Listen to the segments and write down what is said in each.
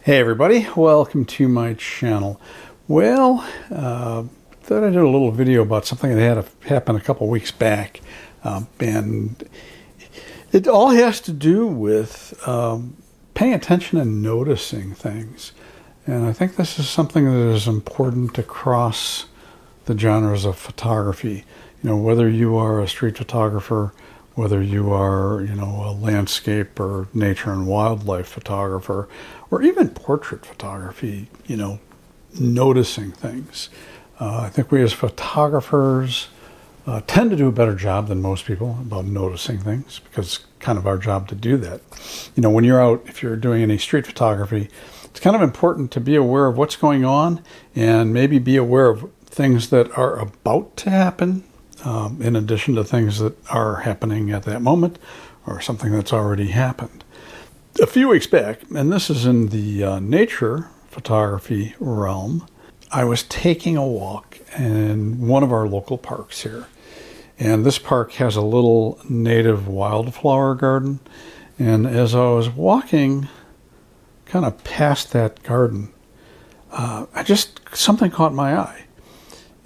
Hey everybody, welcome to my channel. Well, thought I'd do a little video about something that had happened a couple weeks back, and it all has to do with paying attention and noticing things. And I think this is something that is important across the genres of photography. You know, whether you are a street photographer, whether you are, a landscape or nature and wildlife photographer, or even portrait photography, noticing things. I think we as photographers tend to do a better job than most people about noticing things, because it's kind of our job to do that. When you're out, if you're doing any street photography, it's kind of important to be aware of what's going on and maybe be aware of things that are about to happen, in addition to things that are happening at that moment or something that's already happened. A few weeks back, and this is in the nature photography realm, I was taking a walk in one of our local parks here. And this park has a little native wildflower garden. And as I was walking kind of past that garden, something caught my eye.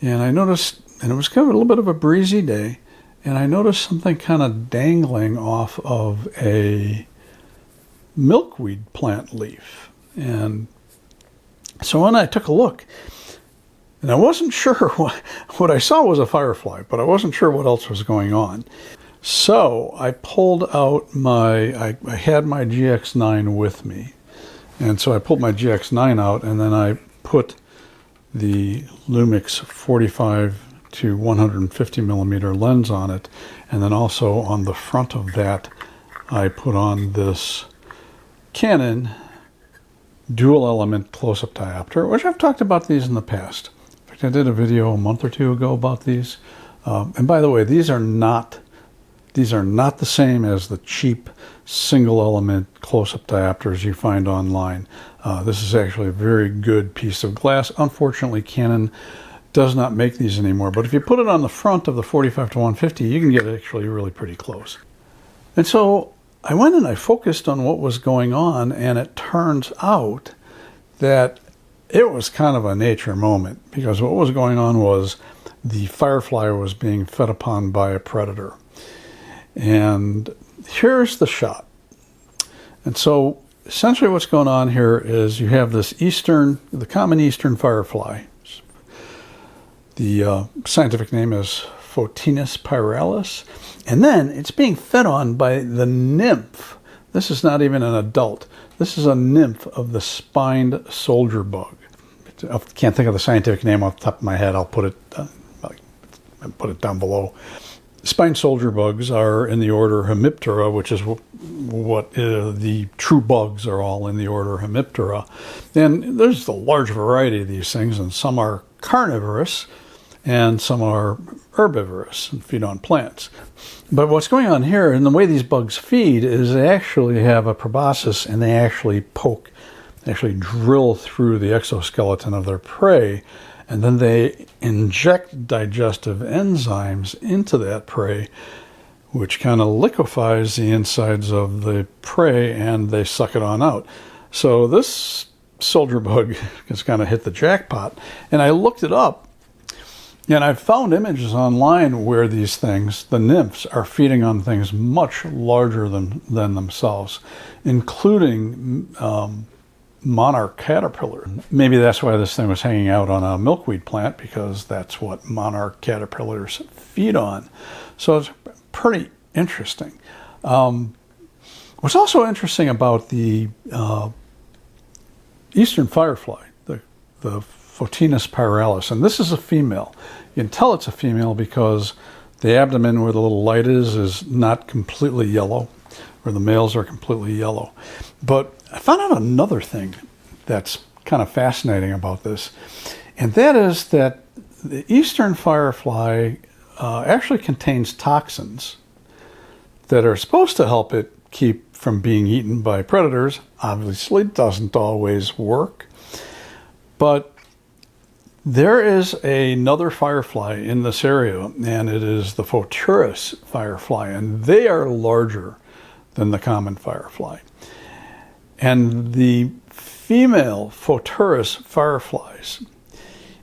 And I noticed, and it was kind of a little bit of a breezy day, and I noticed something kind of dangling off of a milkweed plant leaf. And so when I took a look, and I wasn't sure what I saw was a firefly, but I wasn't sure what else was going on. So I pulled out I had my GX9 with me. And so I pulled my GX9 out, and then I put the Lumix 45 to 150 millimeter lens on it. And then also on the front of that, I put on this Canon dual element close-up diopter, which I've talked about these in the past. In fact, I did a video a month or two ago about these. And by the way, these are not the same as the cheap single element close-up diopters you find online. This is actually a very good piece of glass. Unfortunately, Canon does not make these anymore, but if you put it on the front of the 45 to 150, you can get it actually really pretty close. And so I went and I focused on what was going on, and it turns out that it was kind of a nature moment, because what was going on was the firefly was being fed upon by a predator. And here's the shot. And so essentially what's going on here is you have this the common eastern firefly. The scientific name is Photinus pyralis. And then it's being fed on by the nymph. This is not even an adult. This is a nymph of the spined soldier bug. I can't think of the scientific name off the top of my head. I'll put it down below. Spined soldier bugs are in the order Hemiptera, which is what the true bugs are all in the order Hemiptera. And there's a large variety of these things, and some are carnivorous and some are herbivorous and feed on plants. But what's going on here, and the way these bugs feed, is they actually have a proboscis, and they actually drill through the exoskeleton of their prey, and then they inject digestive enzymes into that prey, which kind of liquefies the insides of the prey, and they suck it on out. So this soldier bug has kind of hit the jackpot. And I looked it up, and I found images online where these things, the nymphs, are feeding on things much larger than themselves, including monarch caterpillar. Maybe that's why this thing was hanging out on a milkweed plant, because that's what monarch caterpillars feed on. So it's pretty interesting. What's also interesting about the eastern firefly, the Photinus pyralis, and this is a female. You can tell it's a female because the abdomen where the little light is not completely yellow, where the males are completely yellow. But I found out another thing that's kind of fascinating about this, and that is that the eastern firefly actually contains toxins that are supposed to help it keep from being eaten by predators. Obviously, it doesn't always work. But there is another firefly in this area, and it is the Photurus firefly, and they are larger than the common firefly. And the female Photurus fireflies,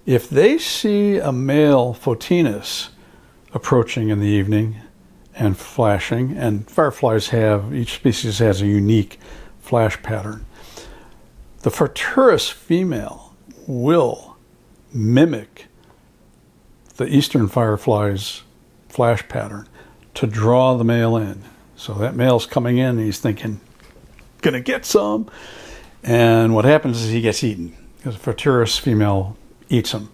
if they see a male Photinus approaching in the evening and flashing, and fireflies have, each species has a unique flash pattern, the Photurus female will mimic the eastern firefly's flash pattern to draw the male in. So that male's coming in and he's thinking, gonna get some. And what happens is he gets eaten because the Photurus female eats him.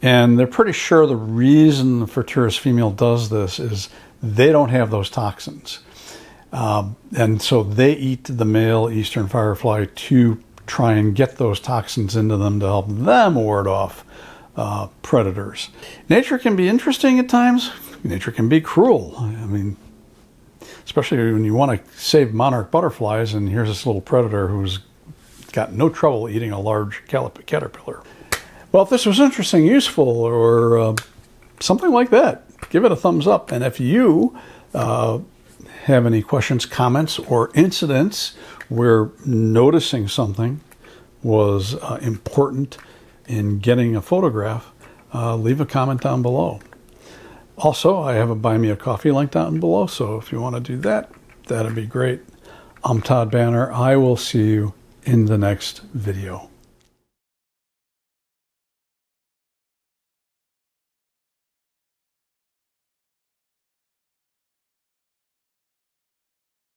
And they're pretty sure the reason the Photurus female does this is they don't have those toxins. And so they eat the male eastern firefly to try and get those toxins into them to help them ward off predators. Nature can be interesting at times. Nature can be cruel. I mean, especially when you want to save monarch butterflies, and here's this little predator who's got no trouble eating a large caterpillar. Well, if this was interesting, useful, or something like that, give it a thumbs up. And if you have any questions, comments, or incidents where noticing something was important in getting a photograph, leave a comment down below. Also, I have a Buy Me a Coffee link down below, so if you want to do that, that'd be great. I'm Todd Banner. I will see you in the next video.